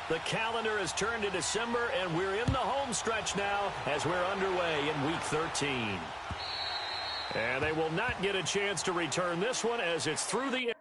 The calendar has turned to December, and we're in the home stretch now as we're underway in Week 13. And they will not get a chance to return this one as it's through the end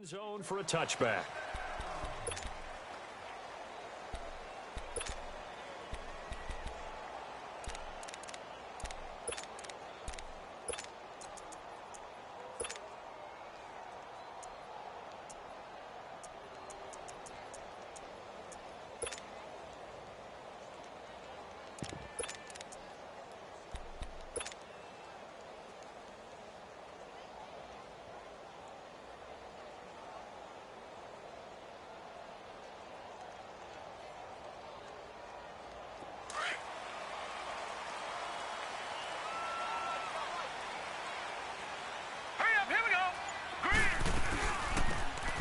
zone for a touchback.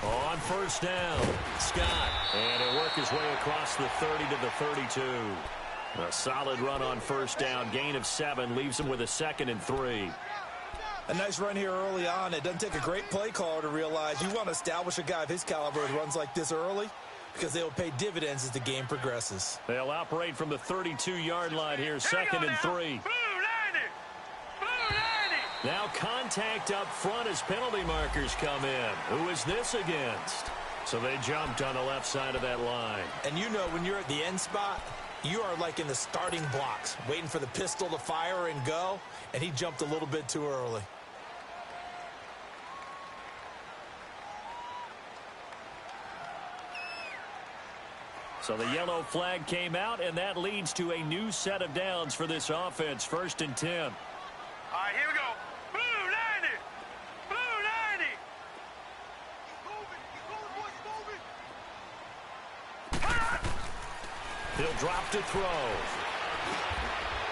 On first down, Scott, and he'll work his way across the 30 to the 32. A solid run on first down, gain of 7, leaves him with a 2nd and 3. A nice run here early on. It doesn't take a great play caller to realize you want to establish a guy of his caliber who runs like this early because they will pay dividends as the game progresses. They'll operate from the 32-yard line here, 2nd and 3. Now contact up front as penalty markers come in. Who is this against? So they jumped on the left side of that line. And you know when you're at the end spot, you are like in the starting blocks, waiting for the pistol to fire and go, and he jumped a little bit too early. So the yellow flag came out, and that leads to a new set of downs for this offense, 1st and 10. All right, here we go. Blue 90. Blue 90. Keep moving. He'll drop to throw.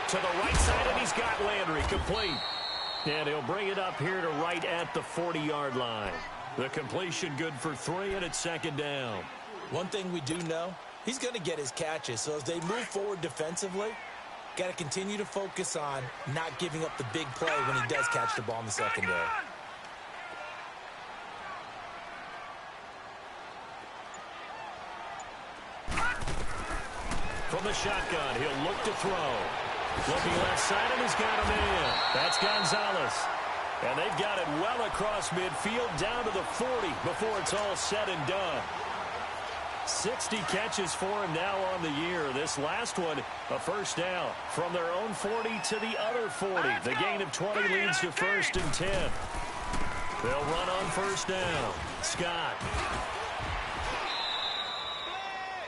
To the right side, and he's got Landry complete. And he'll bring it up here to right at the 40-yard line. The completion good for 3, and it's 2nd down. One thing we do know, he's going to get his catches. So as they move forward defensively, got to continue to focus on not giving up the big play when he does catch the ball in the secondary. From the shotgun, he'll look to throw. Looking left side, and he's got a man. That's Gonzalez. And they've got it well across midfield down to the 40 before it's all said and done. 60 catches for him now on the year. This last one, a first down from their own 40 to the other 40. The gain of 20 leads to 1st and 10. They'll run on first down. Scott.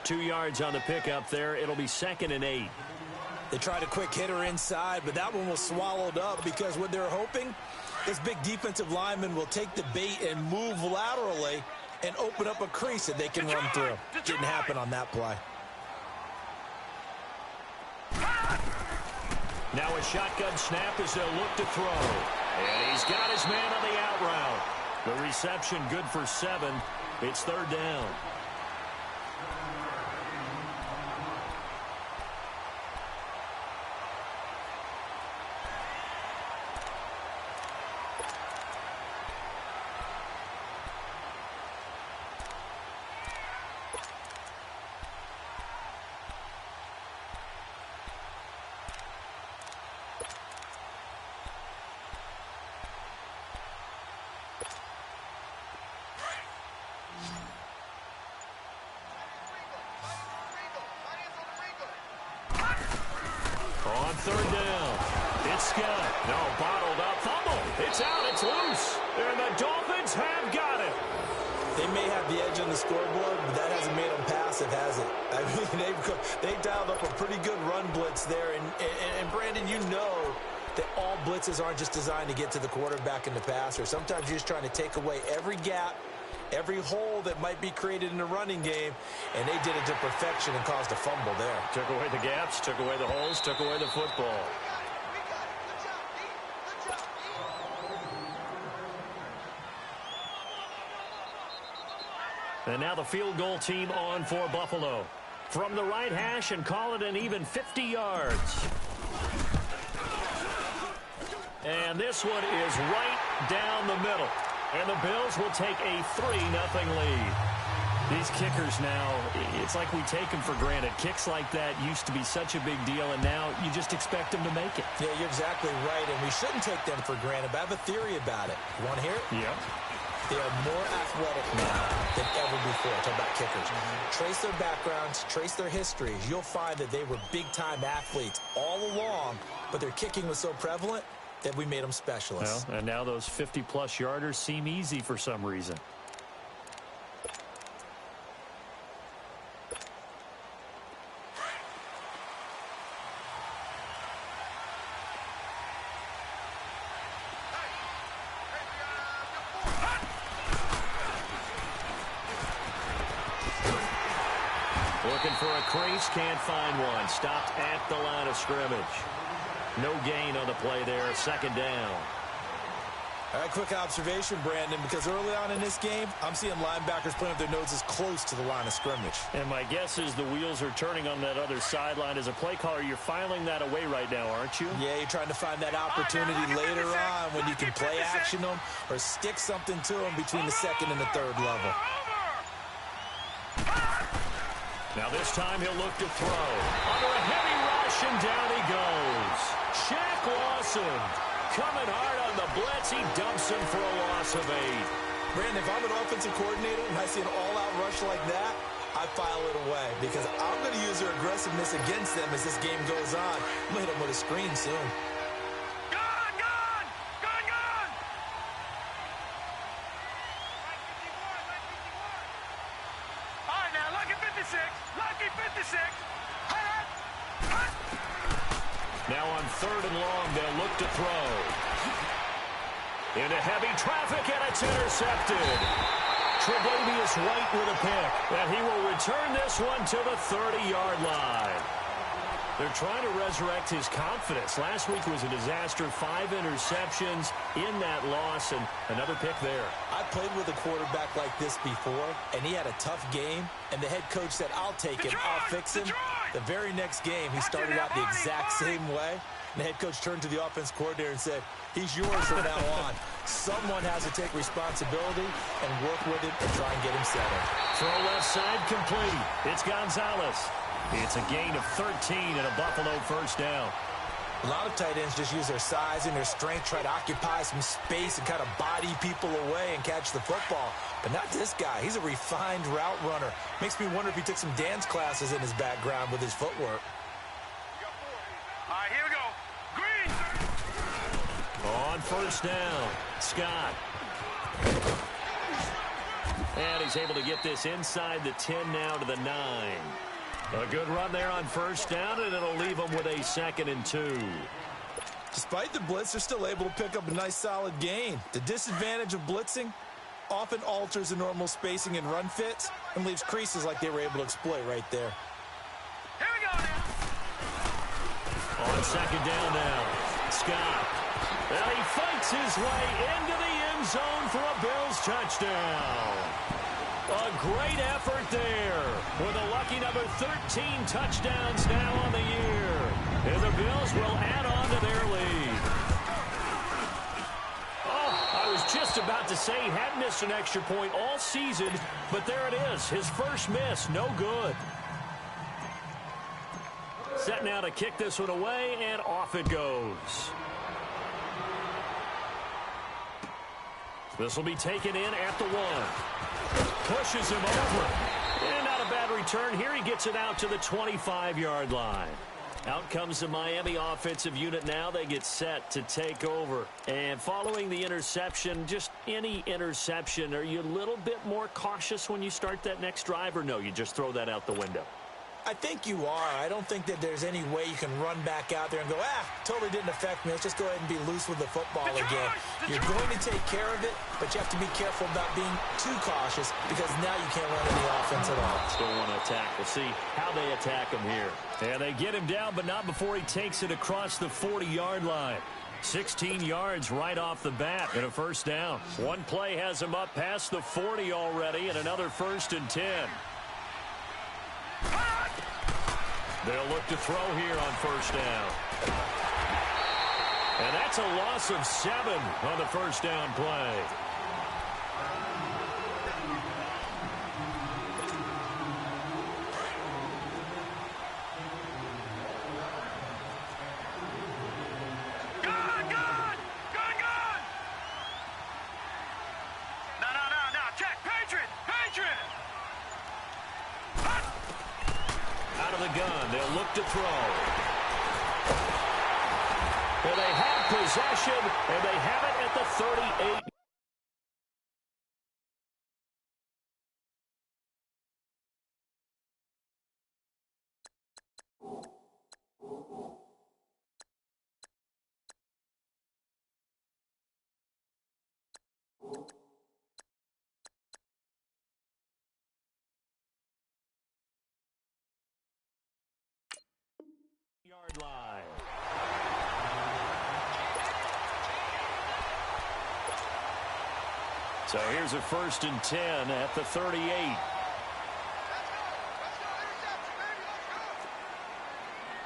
2 yards on the pickup there. It'll be 2nd and 8. They tried a quick hitter inside, but that one was swallowed up because what they're hoping, this big defensive lineman will take the bait and move laterally and open up a crease that they can run through. Didn't happen on that play. Now a shotgun snap as they'll look to throw. And he's got his man on the out route. The reception good for 7. It's 3rd down. On 3rd down, it's Scott. No, bottled up, fumble. It's out, it's loose. And the Dolphins have got it. They may have the edge on the scoreboard, but that hasn't made them passive, has it? I mean, they've dialed up a pretty good run blitz there. And Brandon, you know that all blitzes aren't just designed to get to the quarterback and the passer. Sometimes you're just trying to take away every gap, every hole that might be created in the running game, and they did it to perfection and caused a fumble there. Took away the gaps, took away the holes, took away the football. And now the field goal team on for Buffalo. From the right hash and call it an even 50 yards. And this one is right down the middle. And the Bills will take a 3-0 lead. These kickers now, it's like we take them for granted. Kicks like that used to be such a big deal, and now you just expect them to make it. Yeah, you're exactly right, and we shouldn't take them for granted, but I have a theory about it. You want to hear it? Yep. They are more athletic now than ever before. Talk about kickers. Trace their backgrounds, trace their histories. You'll find that they were big-time athletes all along, but their kicking was so prevalent that we made them specialists. Well, and now those 50-plus yarders seem easy for some reason. Looking for a crease, can't find one. Stopped at the line of scrimmage. No gain on the play there, second down. All right, quick observation, Brandon, because early on in this game, I'm seeing linebackers putting up their noses close to the line of scrimmage. And my guess is the wheels are turning on that other sideline. As a play caller, you're filing that away right now, aren't you? Yeah, you're trying to find that opportunity later on when you can play action them or stick something to them between the second and the third level. Now this time he'll look to throw. Under a heavy rush, and down he goes. Shaq Lawson coming hard on the blitz. He dumps him for a loss of 8. Brandon, if I'm an offensive coordinator and I see an all-out rush like that, I file it away because I'm going to use their aggressiveness against them as this game goes on. I'm going to hit them with a screen soon. Now on 3rd and long, they'll look to throw. Into heavy traffic, and it's intercepted. Tre'Davious White with a pick, and he will return this one to the 30-yard line. They're trying to resurrect his confidence. Last week was a disaster, 5 interceptions in that loss, and another pick there. I played with a quarterback like this before, and he had a tough game, and the head coach said, I'll take him, I'll fix him. The very next game, he started out the exact same way. And the head coach turned to the offense coordinator and said, he's yours from now on. Someone has to take responsibility and work with him and try and get him settled. Throw left side complete. It's Gonzalez. It's a gain of 13 and a Buffalo first down. A lot of tight ends just use their size and their strength, try to occupy some space and kind of body people away and catch the football. But not this guy. He's a refined route runner. Makes me wonder if he took some dance classes in his background with his footwork. All right, here we go. Green. On first down, Scott. And he's able to get this inside the 10 now to the 9. A good run there on first down, and it'll leave them with a 2nd and 2. Despite the blitz, they're still able to pick up a nice solid gain. The disadvantage of blitzing often alters the normal spacing and run fits and leaves creases like they were able to exploit right there. Here we go now. On second down now, Scott. Well, he fights his way into the end zone for a Bills touchdown. A great effort there with a lucky number 13 touchdowns now on the year. And the Bills will add on to their lead. Oh, I was just about to say he hadn't missed an extra point all season, but there it is. His first miss, no good. Set now to kick this one away, and off it goes. This will be taken in at the 1. Pushes him over. And not a bad return here. He gets it out to the 25-yard line. Out comes the Miami offensive unit now. They get set to take over. And following the interception, just any interception, are you a little bit more cautious when you start that next drive, or no, you just throw that out the window? I think you are. I don't think that there's any way you can run back out there and go, totally didn't affect me. Let's just go ahead and be loose with the football again. You're going to take care of it, but you have to be careful about being too cautious because now you can't run any offense at all. Still want to attack. We'll see how they attack him here. And they get him down, but not before he takes it across the 40-yard line. 16 yards right off the bat and a first down. One play has him up past the 40 already and another 1st and 10. They'll look to throw here on first down. And that's a loss of 7 on the first down play. To throw. Well, they have possession, and they have it at the 38. Yard line. So here's a 1st and 10 at the 38. Here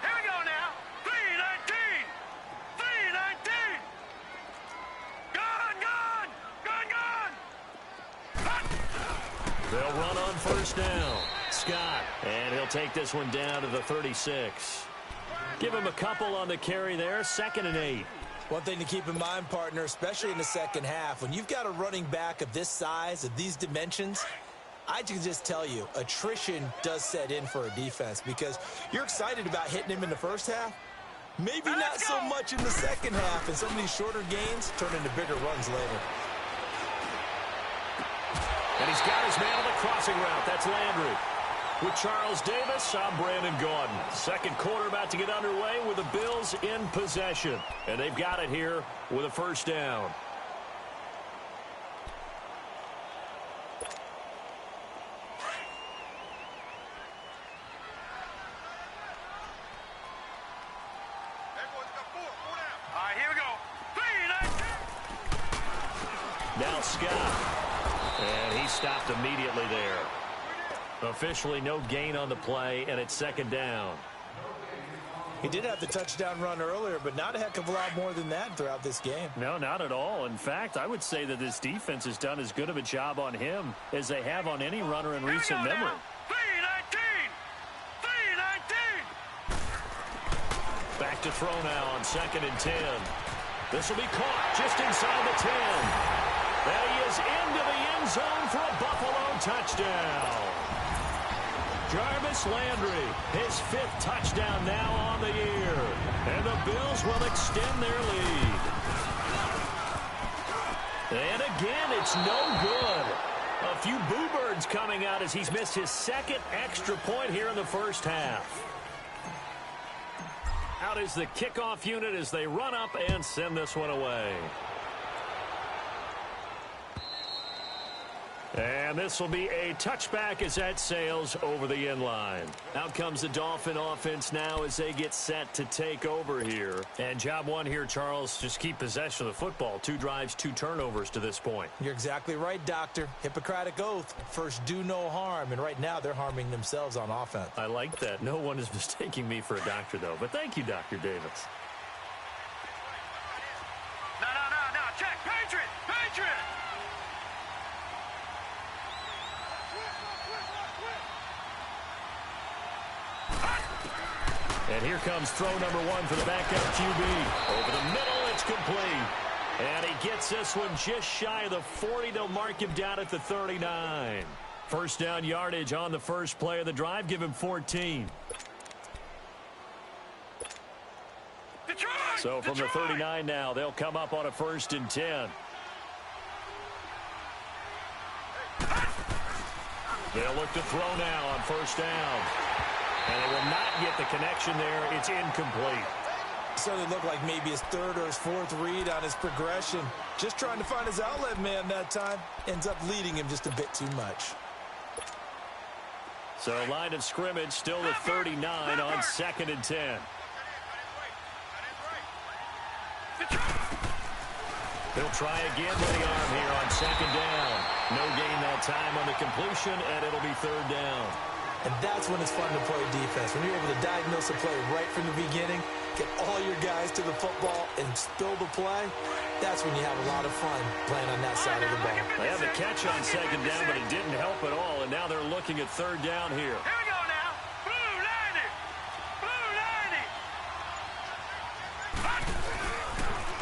we go now. 3-19. 3-19. Gone. They'll run on first down. Scott, and he'll take this one down to the 36. Give him a couple on the carry there. 2nd and 8. One thing to keep in mind, partner, especially in the second half, when you've got a running back of this size, of these dimensions, I can just tell you, attrition does set in for a defense because you're excited about hitting him in the first half. Maybe not so much in the second half, and some of these shorter gains turn into bigger runs later. And he's got his man on the crossing route. That's Landry. With Charles Davis, I'm Brandon Gaudin. Second quarter about to get underway with the Bills in possession. And they've got it here with a first down. All right, here we go. 3-19. Now Scott. And he stopped immediately there. Officially no gain on the play, and it's 2nd down. He did have the touchdown run earlier, but not a heck of a lot more than that throughout this game. No, not at all. In fact, I would say that this defense has done as good of a job on him as they have on any runner in recent memory. 3-19. Back to throw now on 2nd and 10. This will be caught just inside the 10. And he is into the end zone for a Buffalo touchdown. Jarvis Landry, his 5th touchdown now on the year. And the Bills will extend their lead. And again, it's no good. A few boo birds coming out as he's missed his 2nd extra point here in the first half. Out is the kickoff unit as they run up and send this one away. And this will be a touchback as that sails over the end line. Out comes the Dolphin offense now as they get set to take over here. And job one here, Charles, just keep possession of the football. 2 drives, 2 turnovers to this point. You're exactly right, Doctor. Hippocratic oath. First, do no harm. And right now, they're harming themselves on offense. I like that. No one is mistaking me for a doctor, though. But thank you, Dr. Davis. No. Check. Patriot. And here comes throw number 1 for the backup QB. Over the middle, it's complete. And he gets this one just shy of the 40. They'll mark him down at the 39. First down yardage on the first play of the drive. Give him 14. So from the 39 now, they'll come up on a 1st and 10. They'll look to throw now on 1st down. And they will not get the connection there. It's incomplete. Certainly looked like maybe his 3rd or his 4th read on his progression. Just trying to find his outlet man that time. Ends up leading him just a bit too much. So line of scrimmage still at 39 on 2nd and 10. He'll try again with the arm here on 2nd down. No gain that time on the completion, and it'll be 3rd down. And that's when it's fun to play defense. When you're able to diagnose a play right from the beginning, get all your guys to the football and spill the play, that's when you have a lot of fun playing on that side of the ball. They have the catch on 2nd down, but it didn't help at all, and now they're looking at 3rd down here. Here we go now. Blue 90. Blue 90.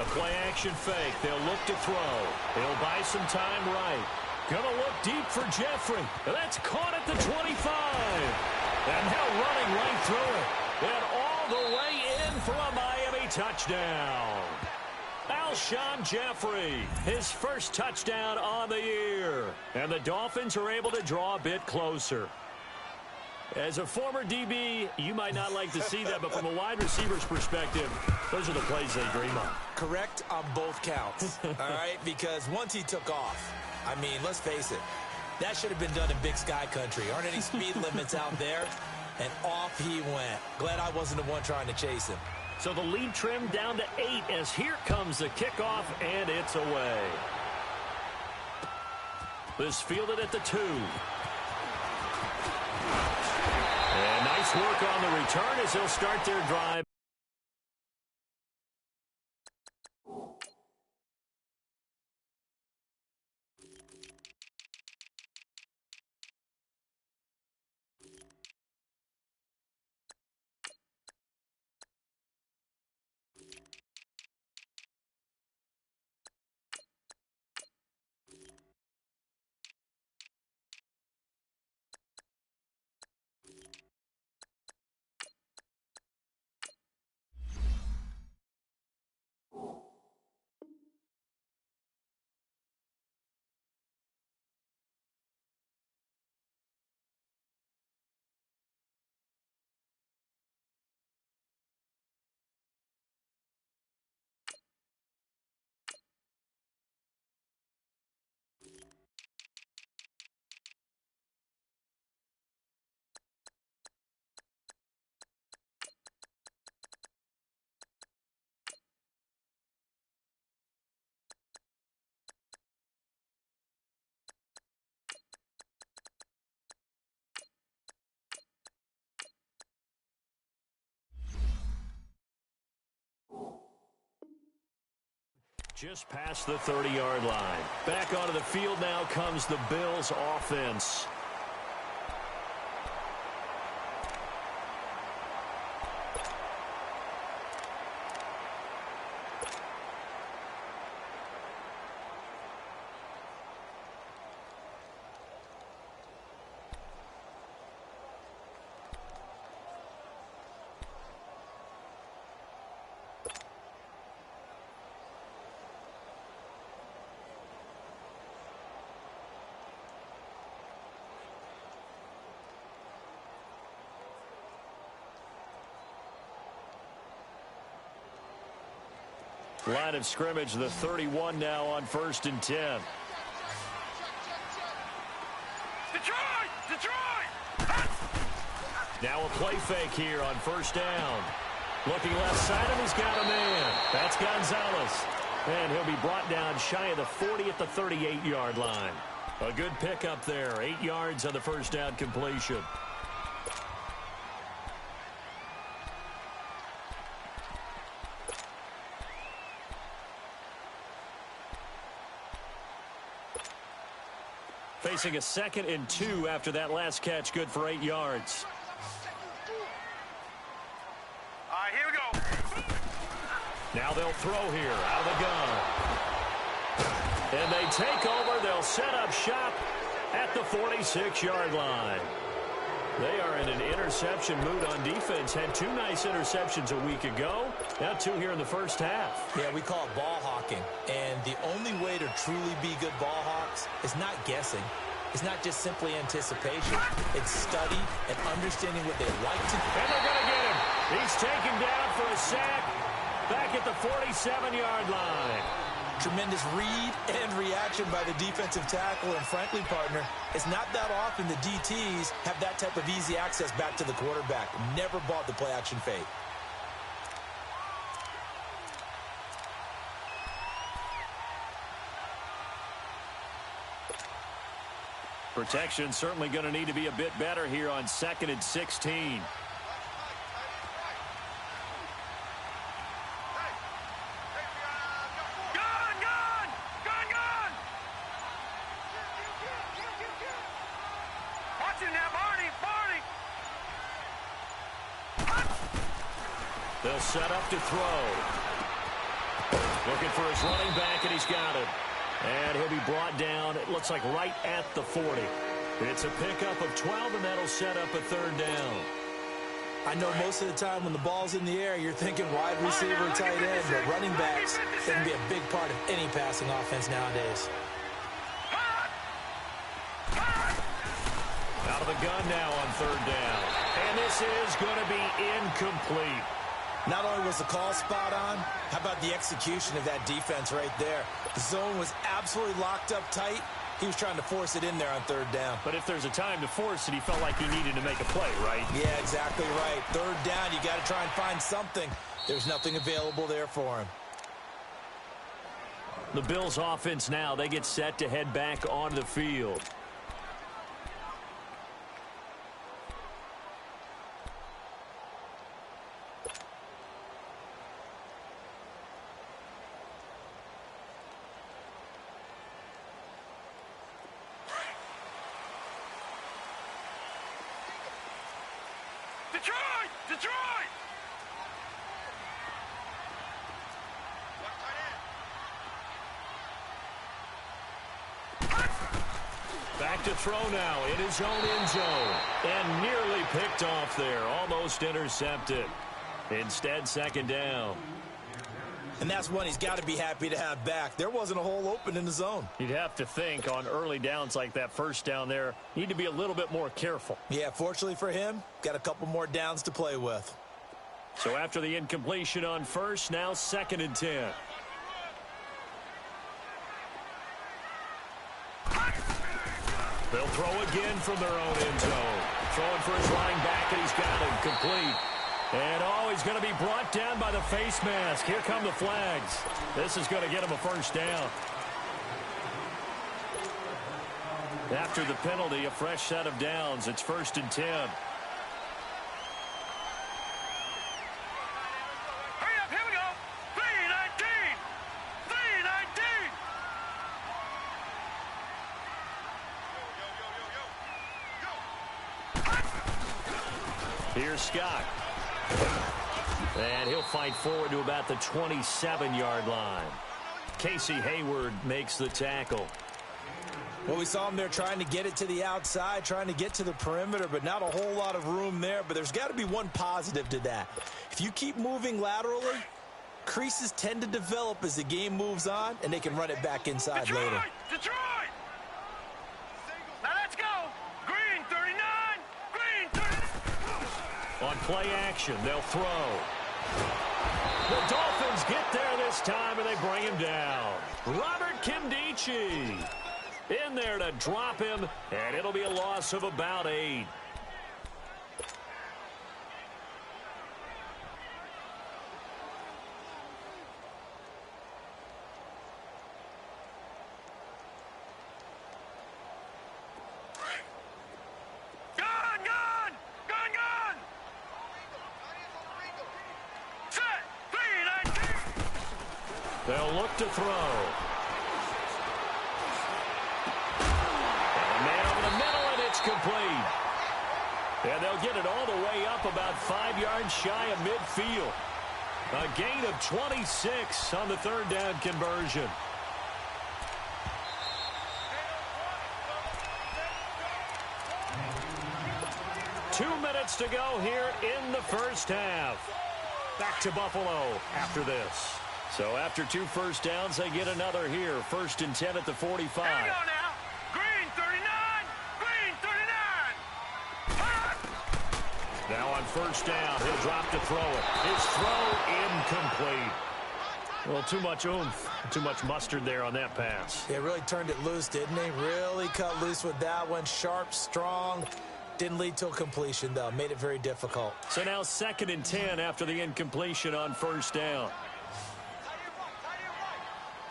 The play action fake. They'll look to throw. He'll buy some time right. Gonna look deep for Jeffrey. That's caught at the 25. And now running right through it. And all the way in for a Miami touchdown. Alshon Jeffrey, his 1st touchdown on the year. And the Dolphins are able to draw a bit closer. As a former DB, you might not like to see that, but from a wide receiver's perspective, those are the plays they dream of. Correct on both counts, all right? Because once he took off, I mean, let's face it, that should have been done in Big Sky country. Aren't any speed limits out there? And off he went. Glad I wasn't the one trying to chase him. So the lead trimmed down to 8 as here comes the kickoff, and it's away. This fielded at the 2. And nice work on the return as they'll start their drive. Just past the 30-yard line. Back onto the field now comes the Bills offense. Line of scrimmage, the 31 now on 1st and 10. Detroit! Detroit! Now a play fake here on 1st down. Looking left side of, he's got a man. That's Gonzalez. And he'll be brought down shy of the 40 at the 38-yard line. A good pickup there. 8 yards on the 1st down completion. Facing a 2nd and 2 after that last catch, good for 8 yards. All right, here we go. Now they'll throw here out of the gun. And they take over. They'll set up shop at the 46-yard line. They are in an interception mood on defense. Had 2 nice interceptions a week ago. Now 2 here in the first half. Yeah, we call it ball hawking. And the only way to truly be good ball hawks is not guessing. It's not just simply anticipation. It's study and understanding what they like to do. And they're going to get him. He's taken down for a sack back at the 47-yard line. Tremendous read and reaction by the defensive tackle. And frankly, partner, it's not that often the DTs have that type of easy access back to the quarterback. Never bought the play-action fake. Protection certainly going to need to be a bit better here on 2nd and 16. They'll set up to throw. Looking for his running back, and he's got it. And he'll be brought down, it looks like right at the 40. It's a pickup of 12, and that'll set up a 3rd down. I know most of the time when the ball's in the air, you're thinking wide receiver, tight end, but running backs can be a big part of any passing offense nowadays. Out of the gun now on 3rd down. And this is going to be incomplete. Not only was the call spot on, how about the execution of that defense right there? The zone was absolutely locked up tight. He was trying to force it in there on 3rd down. But if there's a time to force it, he felt like he needed to make a play, right? Yeah, exactly right. 3rd down, you got to try and find something. There's nothing available there for him. The Bills offense now, they get set to head back onto the field. Detroit! Back to throw now in his own end zone. And nearly picked off there. Almost intercepted. Instead, 2nd down. And that's one he's got to be happy to have back. There wasn't a hole open in the zone. You'd have to think on early downs like that 1st down there, need to be a little bit more careful. Yeah, fortunately for him, got a couple more downs to play with. So after the incompletion on 1st, now 2nd and 10. They'll throw again from their own end zone. Throwing for his running back, and he's got him complete. And, he's going to be brought down by the face mask. Here come the flags. This is going to get him a 1st down. After the penalty, a fresh set of downs. It's 1st and 10. Hurry up, here we go. 3:19. 3:19. Here's Scott. And he'll fight forward to about the 27-yard line. Casey Hayward makes the tackle. Well, we saw him there trying to get it to the outside, trying to get to the perimeter, but not a whole lot of room there. But there's got to be one positive to that. If you keep moving laterally, creases tend to develop as the game moves on, and they can run it back inside later. Detroit! Now let's go! Green 39! Green 39! On play action, they'll throw. The Dolphins get there this time, and they bring him down. Robert Kimdichie in there to drop him, and it'll be a loss of about 8. They'll look to throw. And a man over the middle, and it's complete. And they'll get it all the way up about 5 yards shy of midfield. A gain of 26 on the 3rd down conversion. 2 minutes to go here in the first half. Back to Buffalo after this. So after 2 first downs, they get another here. 1st and 10 at the 45. Here we go now. Green 39. Green 39. Now on 1st down, he'll drop to throw it. His throw incomplete. Well, too much oomph, too much mustard there on that pass. They really turned it loose, didn't they? Really cut loose with that one. Sharp, strong. Didn't lead to a completion, though. Made it very difficult. So now 2nd and 10 after the incompletion on 1st down.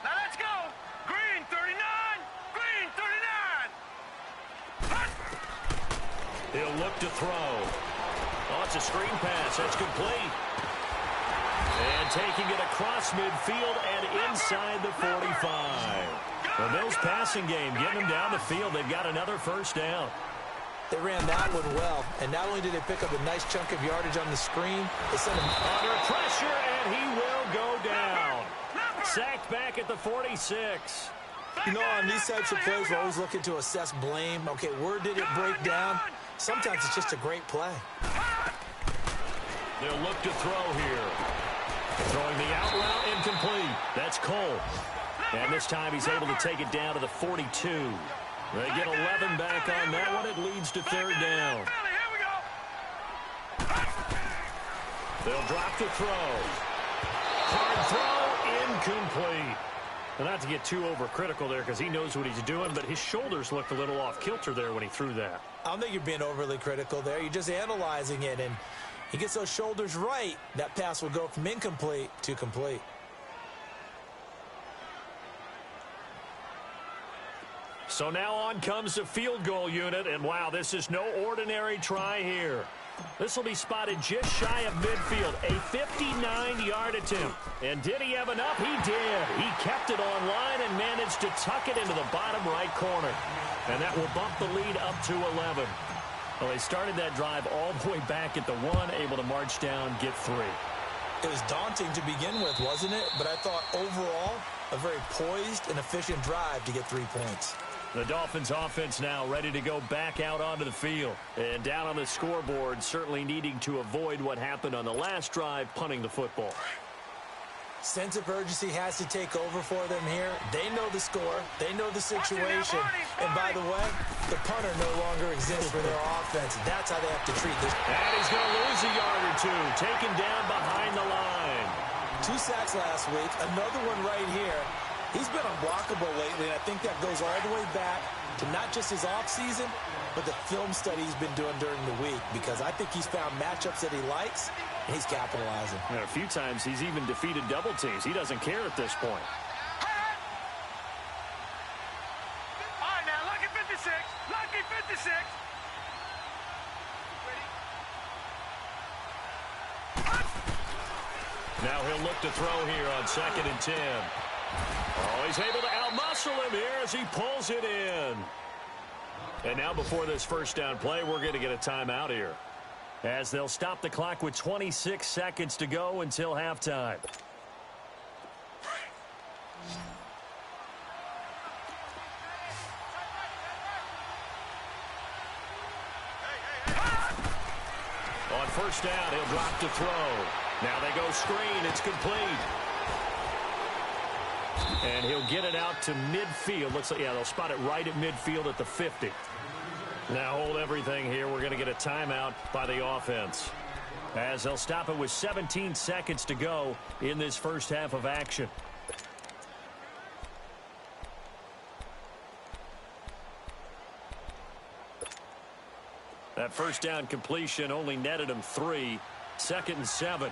Now let's go. Green 39. Green 39. He'll look to throw. Oh, it's a screen pass. That's complete. And taking it across midfield and inside the 45. The Bills passing game, getting them down the field. They've got another 1st down. They ran that one well, and not only did they pick up a nice chunk of yardage on the screen, they sent him under pressure, and he will go down. Sacked back at the 46. You know, on these types of plays, we're always looking to assess blame. Okay, where did it break down? Sometimes it's just a great play. They'll look to throw here. Throwing the out route incomplete. That's Cole. And this time he's able to take it down to the 42. They get 11 back on that one. It leads to 3rd down. They'll drop the throw. Hard throw, incomplete. Well, not to get too overcritical there because he knows what he's doing, but his shoulders looked a little off kilter there when he threw that. I don't think you're being overly critical there. You're just analyzing it, and he gets those shoulders right. That pass will go from incomplete to complete. So now on comes the field goal unit, and wow, this is no ordinary try here. This will be spotted just shy of midfield, a 59-yard attempt. And did he have enough? He did. He kept it on line and managed to tuck it into the bottom right corner. And that will bump the lead up to 11. Well, they started that drive all the way back at the 1, able to march down, get 3. It was daunting to begin with, wasn't it? But I thought overall, a very poised and efficient drive to get 3 points. The Dolphins offense now ready to go back out onto the field. And down on the scoreboard, certainly needing to avoid what happened on the last drive, punting the football. Sense of urgency has to take over for them here. They know the score. They know the situation. And by the way, the punter no longer exists for their offense. That's how they have to treat this. And he's going to lose a yard or 2, taken down behind the line. 2 sacks last week, another one right here. He's been unblockable lately, and I think that goes all the way back to not just his offseason, but the film study he's been doing during the week, because I think he's found matchups that he likes, and he's capitalizing. A few times he's even defeated double teams. He doesn't care at this point. All right, now, lucky 56. Lucky 56. Now he'll look to throw here on 2nd and 10. Oh, he's able to outmuscle him here as he pulls it in. And now before this 1st down play, we're going to get a timeout here, as they'll stop the clock with 26 seconds to go until halftime. On 1st down, he'll drop to throw. Now they go screen. It's complete. And he'll get it out to midfield. Looks like, yeah, they'll spot it right at midfield at the 50. Now hold everything here. We're going to get a timeout by the offense, as they'll stop it with 17 seconds to go in this first half of action. That 1st down completion only netted him 3. 2nd and 7.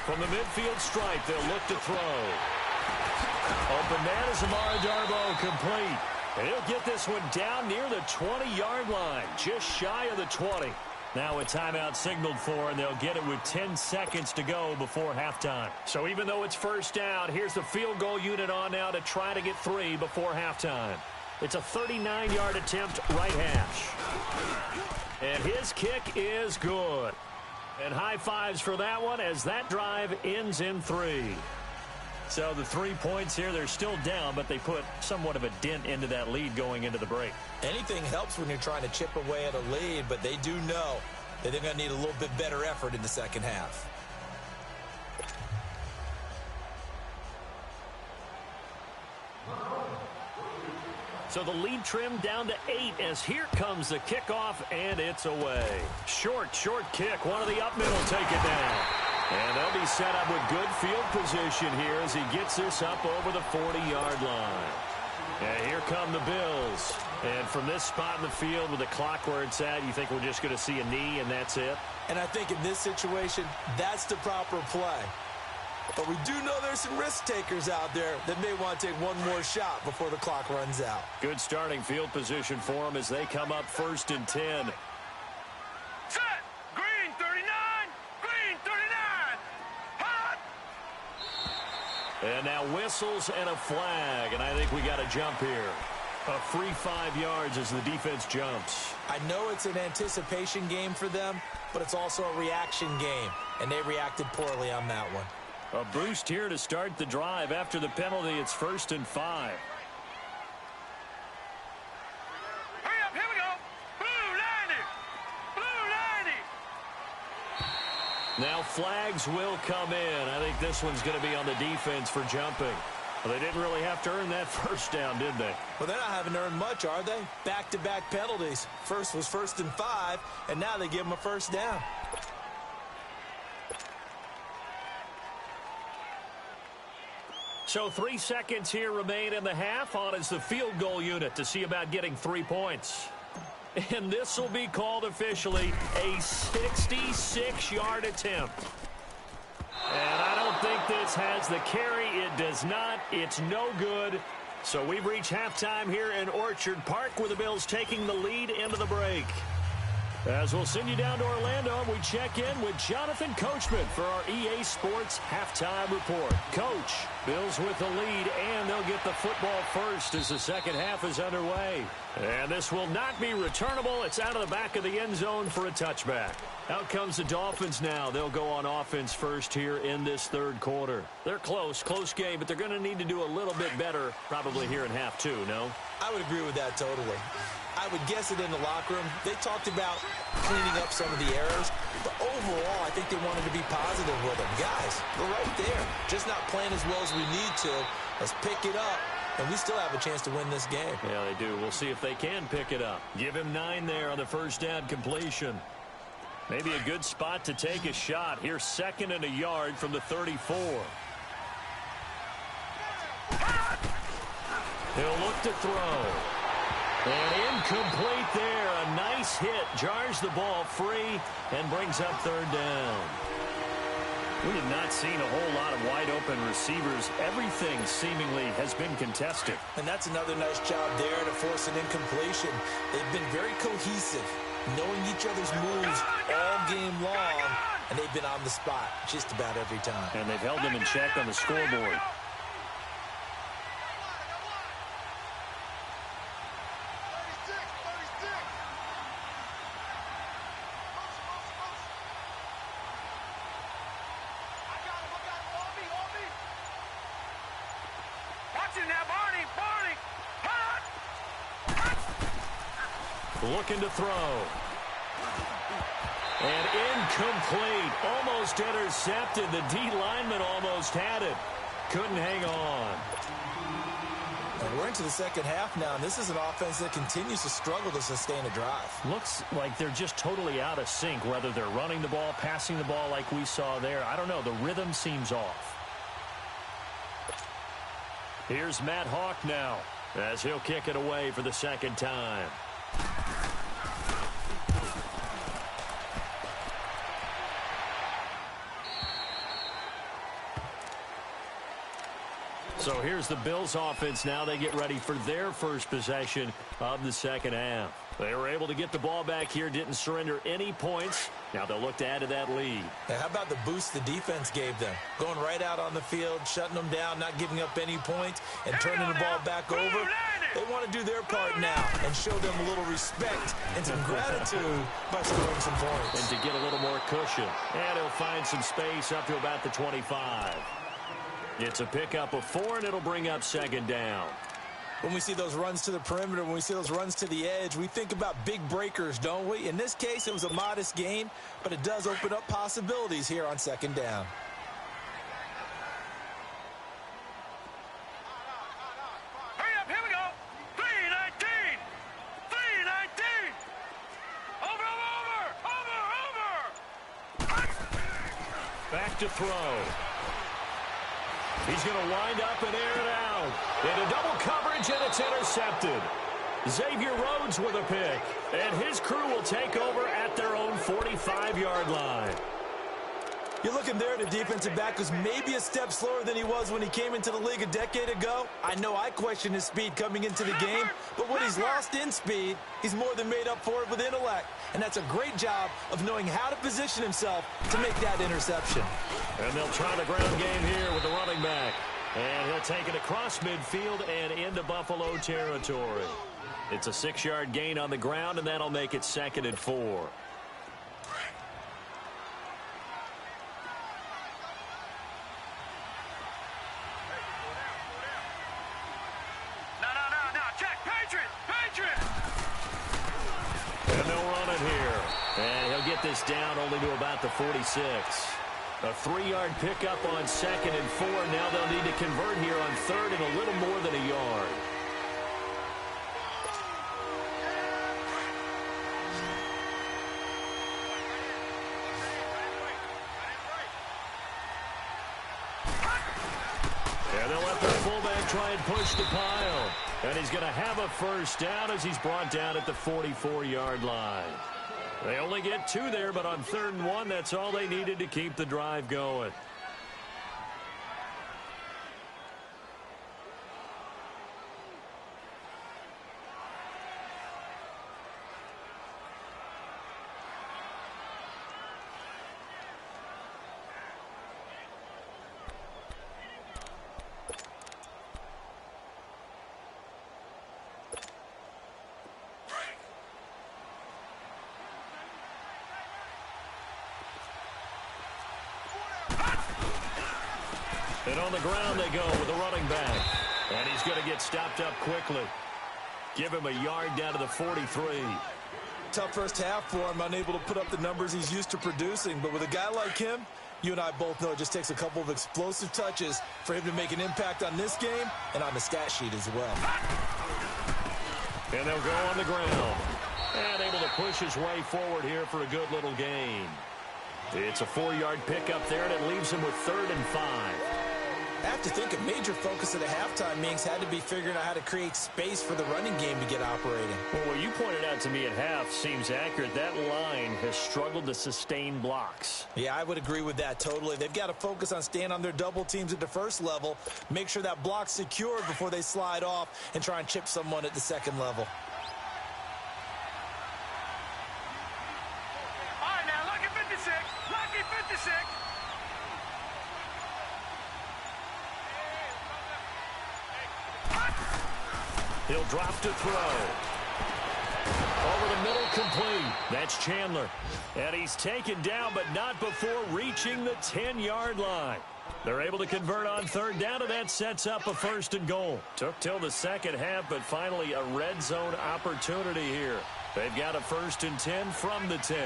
From the midfield stripe, they'll look to throw. Open man is Amara Darboh, complete. And he'll get this one down near the 20-yard line, just shy of the 20. Now a timeout signaled for, and they'll get it with 10 seconds to go before halftime. So even though it's 1st down, here's the field goal unit on now to try to get 3 before halftime. It's a 39-yard attempt, right hash. And his kick is good. And high fives for that one as that drive ends in 3. So the 3 points here, they're still down, but they put somewhat of a dent into that lead going into the break. Anything helps when you're trying to chip away at a lead, but they do know that they're going to need a little bit better effort in the second half. So the lead trimmed down to 8 as here comes the kickoff, and it's away. Short kick. One of the up middle take it down. And they'll be set up with good field position here as he gets this up over the 40-yard line. And here come the Bills. And from this spot in the field with the clock where it's at, you think we're just going to see a knee and that's it? And I think in this situation, that's the proper play. But we do know there's some risk takers out there that may want to take one more shot before the clock runs out. Good starting field position for them as they come up 1st and 10. Set. Green 39. Green 39. Hot. And now whistles and a flag, and I think we got a jump here. A free 5 yards as the defense jumps. I know it's an anticipation game for them, but it's also a reaction game, and they reacted poorly on that one. A boost here to start the drive. After the penalty, it's 1st and 5. Hurry up. Here we go. Blue 90. Blue 90. Now flags will come in. I think this one's going to be on the defense for jumping. Well, they didn't really have to earn that first down, did they? Well, they're not having to earn much, are they? Back-to-back penalties. First was 1st and 5, and now they give them a first down. So 3 seconds here remain in the half. On is the field goal unit to see about getting 3 points. And this will be called officially a 66-yard attempt. And I don't think this has the carry. It does not. It's no good. So we've reached halftime here in Orchard Park with the Bills taking the lead into the break. As we'll send you down to Orlando, we check in with Jonathan Coachman for our EA Sports Halftime Report. Coach, Bills with the lead, and they'll get the football first as the second half is underway. And this will not be returnable. It's out of the back of the end zone for a touchback. Out comes the Dolphins now. They'll go on offense first here in this third quarter. They're close game, but they're going to need to do a little bit better probably here in half 2, no? I would agree with that totally. I would guess it in the locker room. They talked about cleaning up some of the errors, but overall, I think they wanted to be positive with them. Guys, we're right there. Just not playing as well as we need to. Let's pick it up, and we still have a chance to win this game. Yeah, they do. We'll see if they can pick it up. Give him 9 there on the first down completion. Maybe a good spot to take a shot. Here's 2nd and a yard from the 34. He'll look to throw. And incomplete there. A nice hit. Jars the ball free and brings up 3rd down. We have not seen a whole lot of wide open receivers. Everything seemingly has been contested. And that's another nice job there to force an incompletion. They've been very cohesive, knowing each other's moves all game long, and they've been on the spot just about every time. And they've held them in check on the scoreboard. Looking to throw. And incomplete. Almost intercepted. The D lineman almost had it. Couldn't hang on. And we're into the second half now, and this is an offense that continues to struggle to sustain a drive. Looks like they're just totally out of sync, whether they're running the ball, passing the ball like we saw there. I don't know. The rhythm seems off. Here's Matt Hawk now as he'll kick it away for the second time. So here's the Bills offense now. They get ready for their first possession of the second half. They were able to get the ball back here, didn't surrender any points. Now they'll look to add to that lead. And how about the boost the defense gave them? Going right out on the field, shutting them down, not giving up any points, and turning the ball back over. They want to do their part now and show them a little respect and some gratitude by scoring some points. And to get a little more cushion. And he'll find some space up to about the 25. It's a pickup of 4, and it'll bring up second down. When we see those runs to the perimeter, when we see those runs to the edge, we think about big breakers, don't we? In this case, it was a modest gain, but it does open up possibilities here on second down. Hurry up, here we go. 319. 319. Over. Back to throw. He's going to wind up and air it out. Into double coverage, and it's intercepted. Xavier Rhodes with a pick. And his crew will take over at their own 45-yard line. You're looking there, the defensive back was maybe a step slower than he was when he came into the league a decade ago. I know I questioned his speed coming into the game, but when he's lost in speed, he's more than made up for it with intellect. And that's a great job of knowing how to position himself to make that interception. And they'll try the ground game here with the running back. And he'll take it across midfield and into Buffalo territory. It's a 6-yard gain on the ground, and that'll make it 2nd and 4. This down only to about the 46. A 3-yard pickup on 2nd and 4. Now they'll need to convert here on 3rd and a little more than a yard. And they'll let their fullback try and push the pile. And he's going to have a first down as he's brought down at the 44-yard line. They only get 2 there, but on 3rd and 1, that's all they needed to keep the drive going. And on the ground they go with the running back. And he's going to get stopped up quickly. Give him a yard down to the 43. Tough first half for him, unable to put up the numbers he's used to producing. But with a guy like him, you and I both know it just takes a couple of explosive touches for him to make an impact on this game and on the stat sheet as well. And they'll go on the ground. And able to push his way forward here for a good little gain. It's a 4-yard pickup there, and it leaves him with 3rd and 5. I have to think a major focus of the halftime meetings had to be figuring out how to create space for the running game to get operating. Well, what you pointed out to me at half seems accurate. That line has struggled to sustain blocks. Yeah, I would agree with that totally. They've got to focus on staying on their double teams at the first level, make sure that block's secured before they slide off and try and chip someone at the second level. All right, now, lucky 56. Lucky 56. He'll drop to throw. Over the middle, complete. That's Chandler. And he's taken down, but not before reaching the 10-yard line. They're able to convert on 3rd down, and that sets up a 1st and goal. Took till the second half, but finally a red zone opportunity here. They've got a 1st and 10 from the 10.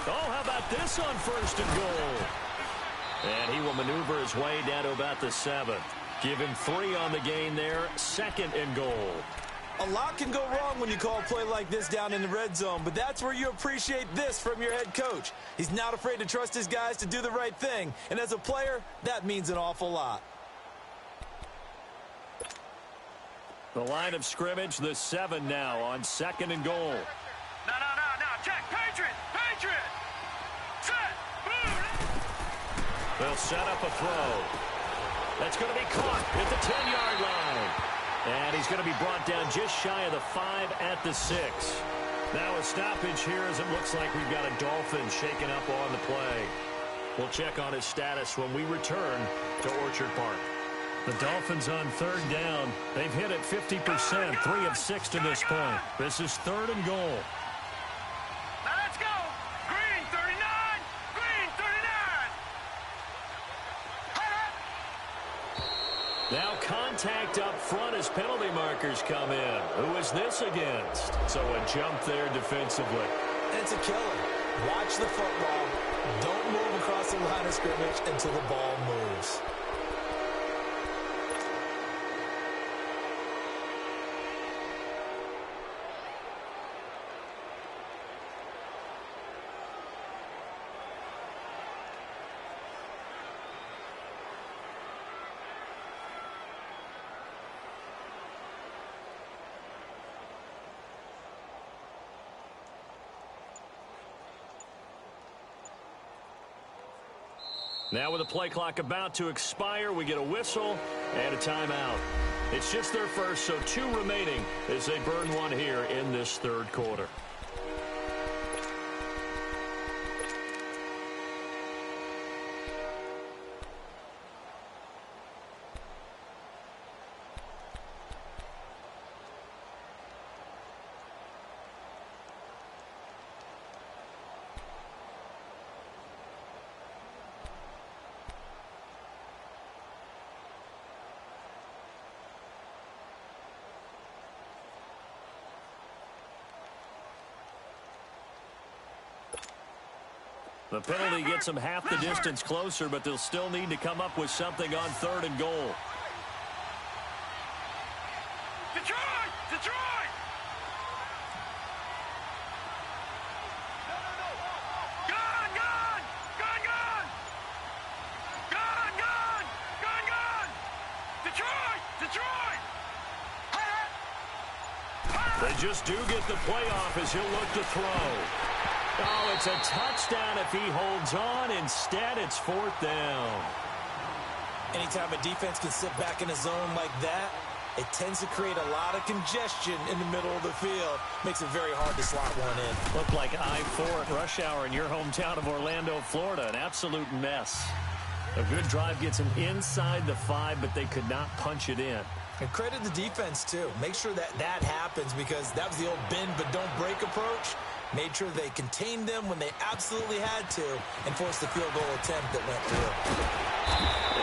Oh, how about this on 1st and goal? And he will maneuver his way down to about the 7. Give him 3 on the gain there, 2nd and goal. A lot can go wrong when you call a play like this down in the red zone, but that's where you appreciate this from your head coach. He's not afraid to trust his guys to do the right thing, and as a player, that means an awful lot. The line of scrimmage, the 7 now on 2nd and goal. No, check, Patriot, set, boom. They'll set up a throw. That's going to be caught at the 10-yard line. And he's going to be brought down just shy of the 5 at the 6. Now a stoppage here as it looks like we've got a Dolphin shaken up on the play. We'll check on his status when we return to Orchard Park. The Dolphins on third down. They've hit it 50%, 3 of 6 to this point. This is 3rd and goal. Now let's go. Green 39. Green 39. Now contact up front as penalty markers come in. Who is this against? So a jump there defensively. It's a killer. Watch the football. Don't move across the line of scrimmage until the ball moves. Now with the play clock about to expire, we get a whistle and a timeout. It's just their first, so 2 remaining as they burn one here in this 3rd quarter. The penalty gets them half the distance closer, but they'll still need to come up with something on 3rd and goal. Detroit! Detroit! Gun! Gun! Gun! Gun! Gun! Gun! Gun! Gun! Detroit! Detroit! They just do get the playoff as he'll look to throw. Oh, it's a touchdown if he holds on. Instead, it's 4th down. Anytime a defense can sit back in a zone like that, it tends to create a lot of congestion in the middle of the field. Makes it very hard to slot one in. Looked like I-4 at rush hour in your hometown of Orlando, Florida. An absolute mess. A good drive gets them inside the 5, but they could not punch it in. And credit the defense, too. Make sure that that happens because that was the old bend but don't break approach. Made sure they contained them when they absolutely had to and forced the field goal attempt that went through.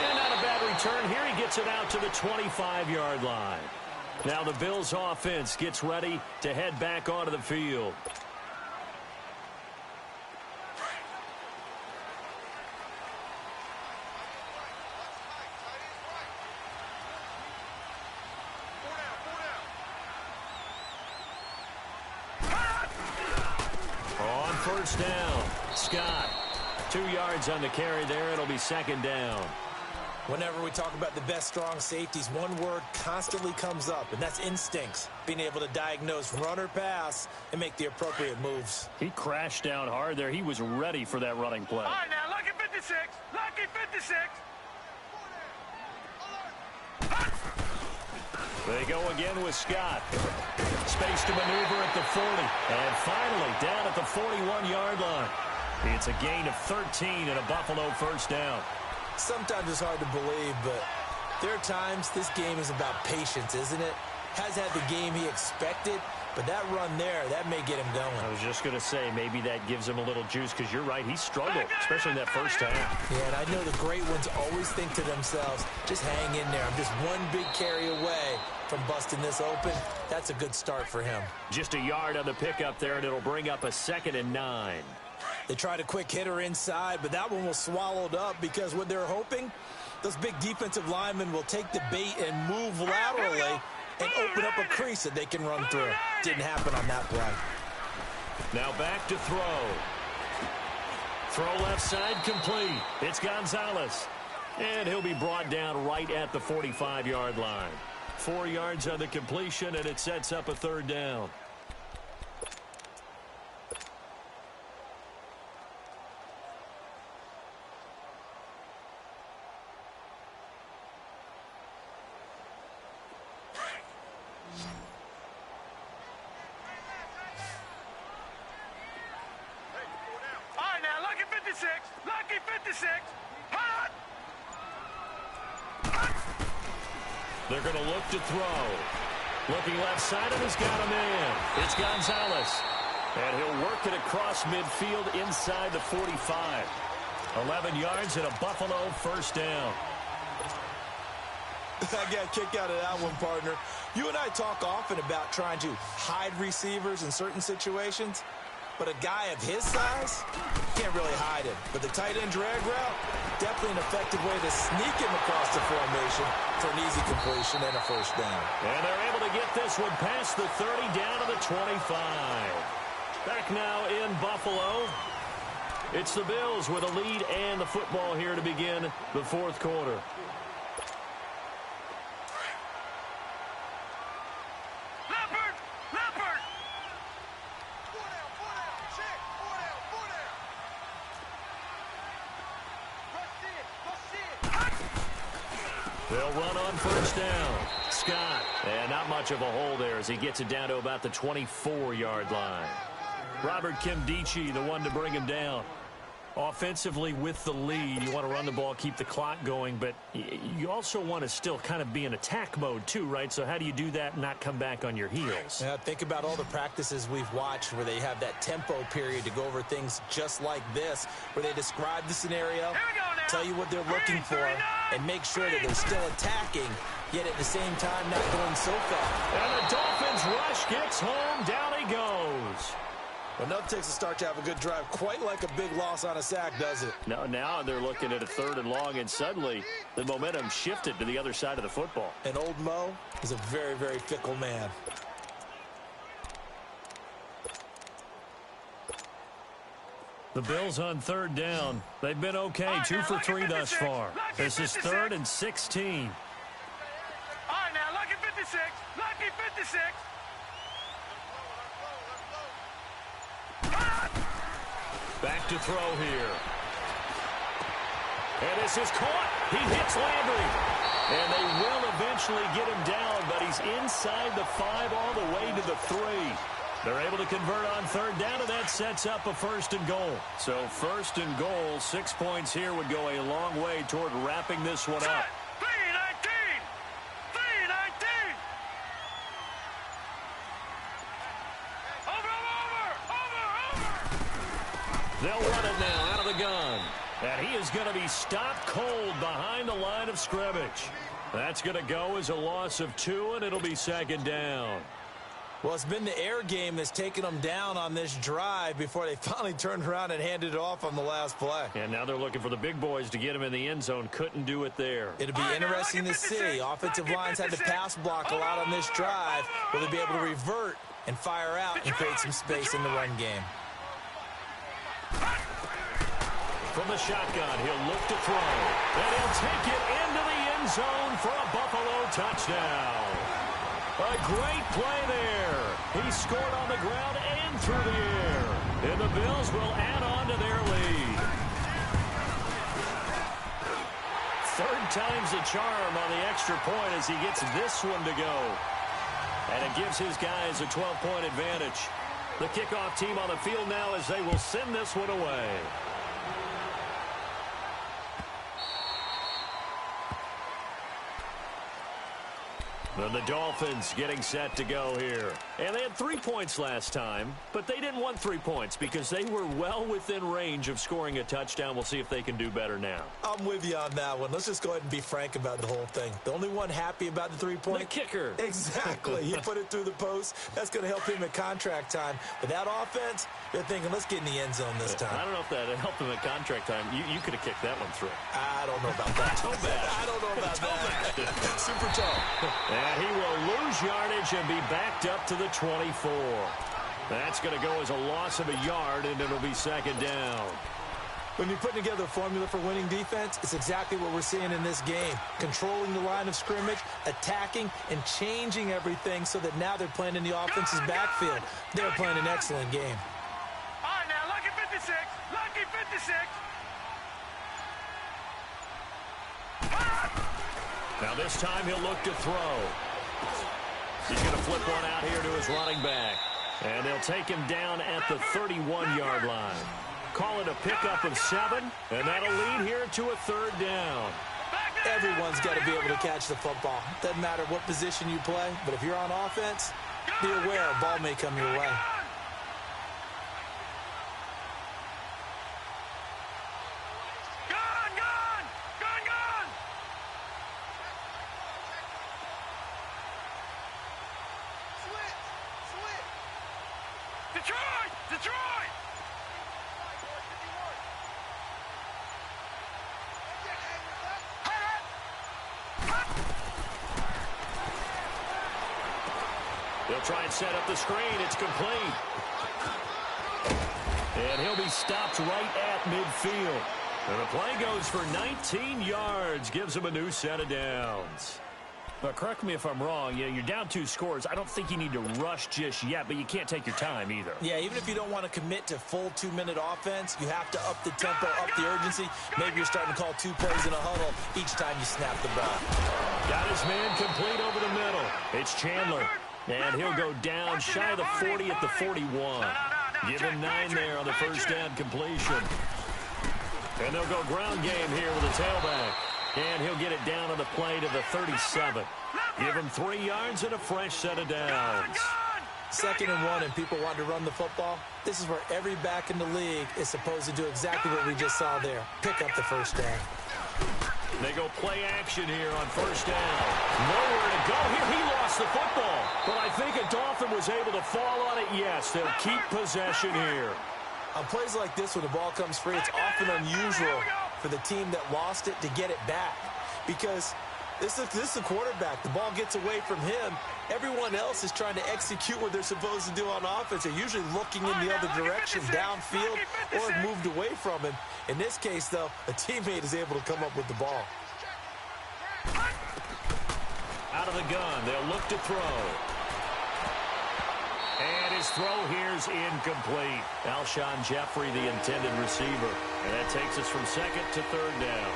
And not a bad return. Here he gets it out to the 25-yard line. Now the Bills offense gets ready to head back onto the field. First down. Scott. 2 yards on the carry there. It'll be 2nd down. Whenever we talk about the best strong safeties, one word constantly comes up, and that's instincts. Being able to diagnose run or pass and make the appropriate moves. He crashed down hard there. He was ready for that running play. All right, now, lucky 56. Lucky 56. They go again with Scott. Space to maneuver at the 40. And finally down at the 41-yard line. It's a gain of 13 and a Buffalo first down. Sometimes it's hard to believe, but there are times this game is about patience, isn't it? Has had the game he expected, but that run there, that may get him going. I was just going to say, maybe that gives him a little juice because you're right, he struggled, especially in that first half. Yeah, and I know the great ones always think to themselves, just hang in there. I'm just one big carry away from busting this open. That's a good start for him. Just a yard on the pickup there, and it'll bring up a 2nd and 9. They tried a quick hitter inside, but that one was swallowed up because what they're hoping, those big defensive linemen will take the bait and move laterally and open up a crease that they can run through. Didn't happen on that play. Now back to throw. Throw left side complete. It's Gonzalez. And he'll be brought down right at the 45-yard line. 4 yards on the completion, and it sets up a 3rd down. They're going to look to throw. Looking left side, and he's got a man. It's Gonzalez. And he'll work it across midfield inside the 45. 11 yards and a Buffalo first down. I got a kick out of that one, partner. You and I talk often about trying to hide receivers in certain situations, but a guy of his size can't really hide him. But the tight end drag route, definitely an effective way to sneak him across the formation for an easy completion and a first down. And they're able to get this one past the 30 down to the 25. Back now in Buffalo. It's the Bills with a lead and the football here to begin the fourth quarter. They'll run on first down. Scott. And not much of a hole there as he gets it down to about the 24-yard line. Robert Kimdichie, the one to bring him down. Offensively with the lead, you want to run the ball, keep the clock going, but you also want to still kind of be in attack mode too, right? So how do you do that and not come back on your heels? Yeah, think about all the practices we've watched where they have that tempo period to go over things just like this, where they describe the scenario, tell you what they're looking for, and make sure that they're still attacking, yet at the same time not going so fast. And the Dolphins rush gets home, down he goes. Well, nothing takes a start to have a good drive, quite like a big loss on a sack, does it? No, now they're looking at a 3rd and long, and suddenly the momentum shifted to the other side of the football. And old Mo is a very, very fickle man. The Bills on 3rd down. They've been okay, 2 for 3 thus far. This is 3rd and 16. All right, now, lucky 56. Lucky 56. Back to throw here. And this is caught. He hits Landry. And they will eventually get him down, but he's inside the 5 all the way to the 3. They're able to convert on 3rd down, and that sets up a 1st and goal. So 1st and goal, 6 points here would go a long way toward wrapping this one up. 3-19. 3-19. Over. They'll run it now out of the gun. And he is going to be stopped cold behind the line of scrimmage. That's going to go as a loss of 2, and it'll be 2nd down. Well, it's been the air game that's taken them down on this drive before they finally turned around and handed it off on the last play. And now they're looking for the big boys to get him in the end zone. Couldn't do it there. It'll be interesting to see. Offensive lines had to pass block a lot on this drive. Will they be able to revert and fire out and create some space in the run game? From the shotgun, he'll look to throw. And he'll take it into the end zone for a Buffalo touchdown. A great play there. He scored on the ground and through the air. And the Bills will add on to their lead. 3rd time's the charm on the extra point as he gets this one to go. And it gives his guys a 12-point advantage. The kickoff team on the field now as they will send this one away. And the Dolphins getting set to go here. And they had 3 points last time, but they didn't want 3 points because they were well within range of scoring a touchdown. We'll see if they can do better now. I'm with you on that one. Let's just go ahead and be frank about the whole thing. The only one happy about the 3-point? The kicker. Exactly. He put it through the post. That's going to help him at contract time. But that offense, they're thinking, let's get in the end zone this time. I don't know if that helped him at contract time. You could have kicked that one through. I don't know about that. Toe bad. I don't know about that. Super toe. And he will lose yardage and be backed up to the 24. That's going to go as a loss of a yard, and it'll be 2nd down. When you're putting together a formula for winning defense, it's exactly what we're seeing in this game. Controlling the line of scrimmage, attacking, and changing everything so that now they're playing in the offense's backfield. They're playing an excellent game. All right, now, lucky 56. Lucky 56. Now this time he'll look to throw. He's going to flip one out here to his running back. And they'll take him down at the 31-yard line. Call it a pickup of 7, and that'll lead here to a 3rd down. Everyone's got to be able to catch the football. Doesn't matter what position you play, but if you're on offense, be aware a ball may come your way. Detroit! They'll try and set up the screen. It's complete. And he'll be stopped right at midfield. And the play goes for 19 yards. Gives him a new set of downs. But correct me if I'm wrong. You're down 2 scores. I don't think you need to rush just yet, but you can't take your time either. Yeah, even if you don't want to commit to full 2-minute offense, you have to up the tempo, up the urgency. Maybe you're starting to call 2 plays in a huddle each time you snap the ball. Got his man complete over the middle. It's Chandler. And he'll go down shy of the 40 at the 41. Give him 9 there on the first down completion. And they'll go ground game here with a tailback. And he'll get it down on the play to the 37. Give him 3 yards and a fresh set of downs. 2nd and 1 and people want to run the football. This is where every back in the league is supposed to do exactly what we just saw there. Pick up the first down. They go play action here on first down. Nowhere to go here. He lost the football. But I think a Dolphin was able to fall on it. Yes, they'll keep possession here. On plays like this where the ball comes free, it's often unusual for the team that lost it to get it back. Because this is a quarterback. The ball gets away from him. Everyone else is trying to execute what they're supposed to do on offense. They're usually looking in the other direction, downfield, or moved away from him. In this case, though, a teammate is able to come up with the ball. Out of the gun, they'll look to throw. And his throw here's incomplete. Alshon Jeffrey, the intended receiver. And that takes us from 2nd to 3rd down.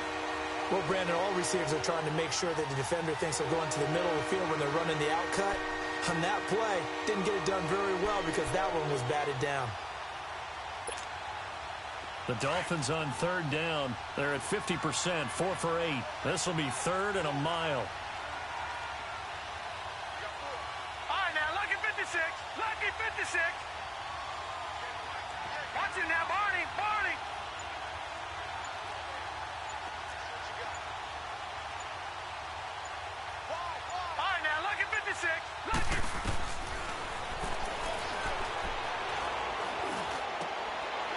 Well, Brandon, all receivers are trying to make sure that the defender thinks they're going to the middle of the field when they're running the out cut. On that play, didn't get it done very well because that one was batted down. The Dolphins on 3rd down. They're at 50%, 4 for 8. This will be 3rd and a mile. All right, now, lucky 56. Lucky 56. Watch it now, Barney. Barney. All right, now, lucky 56. Lucky.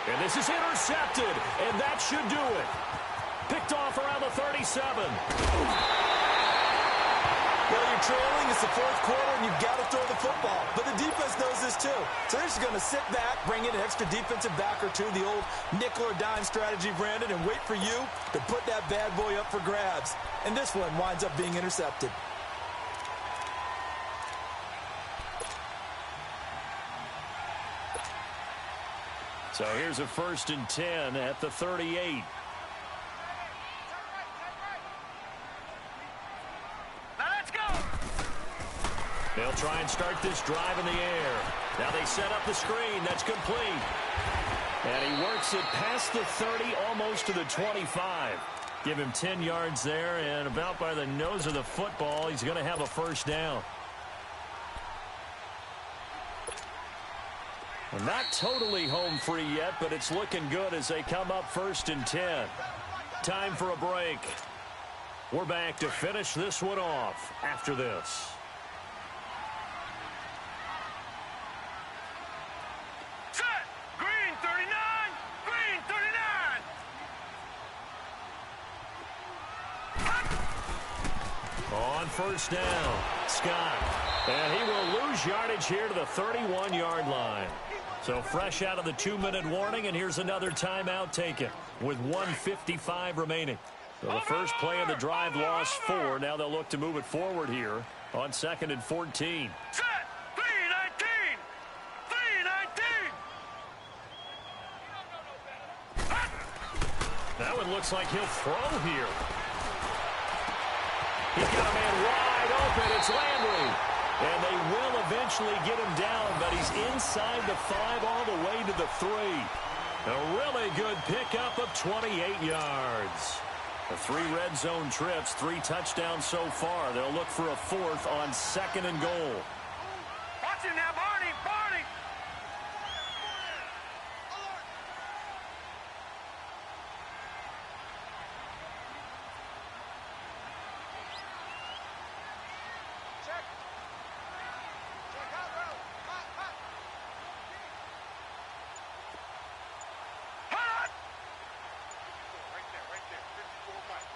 And this is intercepted, and that should do it. Picked off around the 37. Well, you're trailing. It's the 4th quarter, and you've got to throw the football. But the defense knows this, too. So they're just going to sit back, bring in an extra defensive back or two, the old nickel or dime strategy, Brandon, and wait for you to put that bad boy up for grabs. And this one winds up being intercepted. So here's a 1st and 10 at the 38. Now let's go. They'll try and start this drive in the air. Now they set up the screen. That's complete. And he works it past the 30, almost to the 25. Give him 10 yards there, and about by the nose of the football, he's going to have a first down. Not totally home free yet, but it's looking good as they come up 1st and 10. Time for a break. We're back to finish this one off after this. Set. Green 39. Green 39. On first down, Scott. And he will lose yardage here to the 31-yard line. So fresh out of the 2-minute warning, and here's another timeout taken with 1:55 remaining. So the first play of the drive lost 4. Now they'll look to move it forward here on 2nd and 14. Set. 319. 319. That one looks like he'll throw here. He's got a man wide open. It's Landry. And they will eventually get him down, but he's inside the 5 all the way to the 3. A really good pickup of 28 yards. The 3 red zone trips, 3 touchdowns so far. They'll look for a 4th on 2nd and goal. Watch him now, Barney! Barney! Check. Check out, bro. Hot, hot. Hot! Right there. 54 Mike.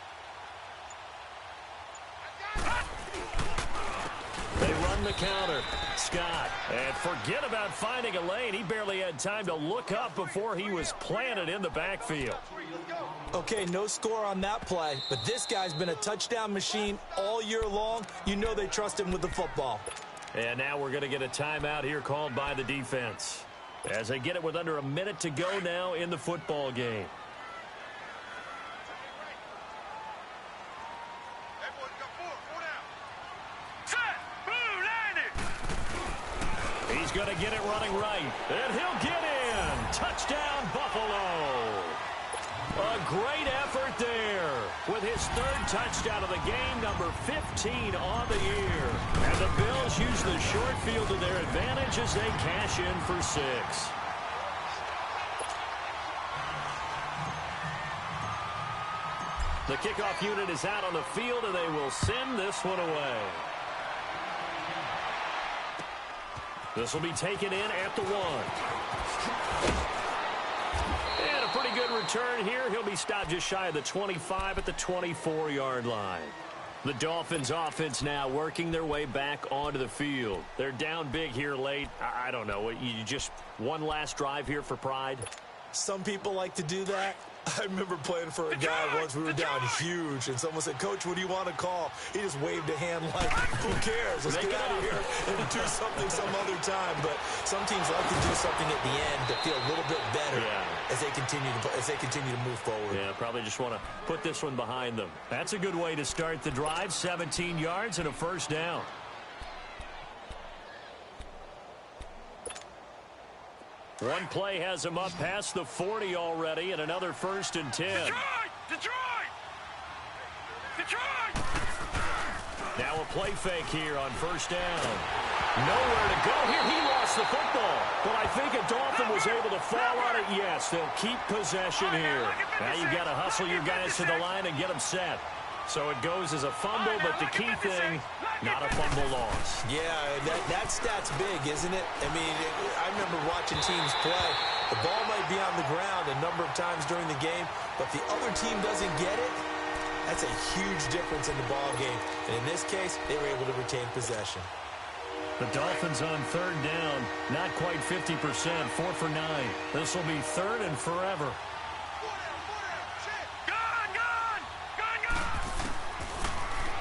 They run the counter. Scott. And forget about finding a lane. He barely had time to look up before he was planted in the backfield. Okay, no score on that play, but this guy's been a touchdown machine all year long. You know they trust him with the football. And now we're going to get a timeout here called by the defense, as they get it with under a minute to go now in the football game. He's going to get it running right, and he'll get in. Touchdown, Buffalo. A great effort there with his 3rd touchdown of the game, number 15 on the year. And the Bills use the short field to their advantage as they cash in for 6. The kickoff unit is out on the field, and they will send this one away. This will be taken in at the 1. And a pretty good return here. He'll be stopped just shy of the 25 at the 24-yard line. The Dolphins offense now working their way back onto the field. They're down big here late. I don't know. You just one last drive here for pride? Some people like to do that. I remember playing for a guy once. We were down huge, and someone said, "Coach, what do you want to call?" He just waved a hand like, "Who cares? Let's get out of here and do something some other time." But some teams like to do something at the end to feel a little bit better as they continue to move forward. Yeah, probably just want to put this one behind them. That's a good way to start the drive. 17 yards and a 1st down. One play has him up past the 40 already, and another 1st and 10. Detroit! Now a play fake here on 1st down. Nowhere to go here. He lost the football. But I think a Dolphin was able to fall on it. Yes, they'll keep possession here. Now you've got to hustle your guys to the line and get them set. So it goes as a fumble, but the key thing, not a fumble loss. Yeah, that stat's big, isn't it? I mean, I remember watching teams play. The ball might be on the ground a number of times during the game, but if the other team doesn't get it, that's a huge difference in the ball game. And in this case, they were able to retain possession. The Dolphins on 3rd down, not quite 50%, 4 for 9. This will be 3rd and forever.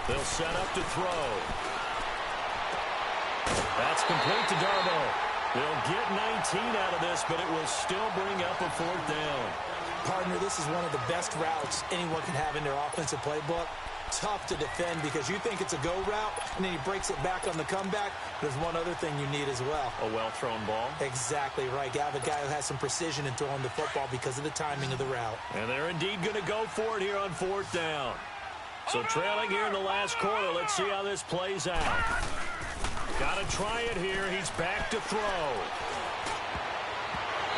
They'll set up to throw. That's complete to Darbo. They'll get 19 out of this, but it will still bring up a 4th down. Partner, this is one of the best routes anyone can have in their offensive playbook. Tough to defend because you think it's a go route, and then he breaks it back on the comeback. There's one other thing you need as well. A well-thrown ball. Exactly right. You have a guy who has some precision in throwing the football because of the timing of the route. And they're indeed going to go for it here on 4th down. So trailing here in the last quarter. Let's see how this plays out. Got to try it here. He's back to throw.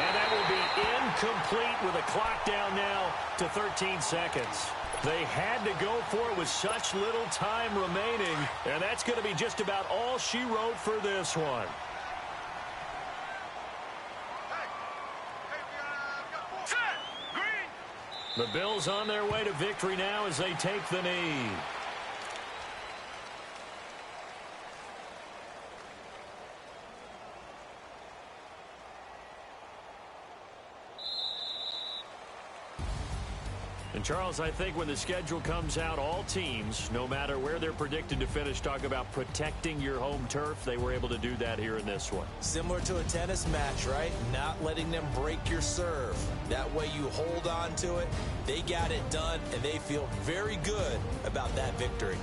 And that will be incomplete with a clock down now to 13 seconds. They had to go for it with such little time remaining. And that's going to be just about all she wrote for this one. The Bills on their way to victory now as they take the knee. And Charles, I think when the schedule comes out, all teams, no matter where they're predicted to finish, talk about protecting your home turf. They were able to do that here in this one. Similar to a tennis match, right? Not letting them break your serve. That way you hold on to it. They got it done, and they feel very good about that victory.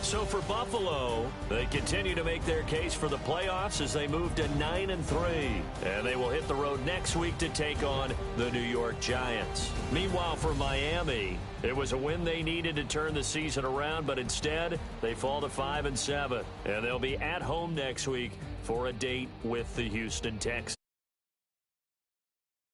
So for Buffalo, they continue to make their case for the playoffs as they move to 9-3. And they will hit the road next week to take on the New York Giants. Meanwhile, for Miami, it was a win they needed to turn the season around, but instead they fall to 5-7. And they'll be at home next week for a date with the Houston Texans.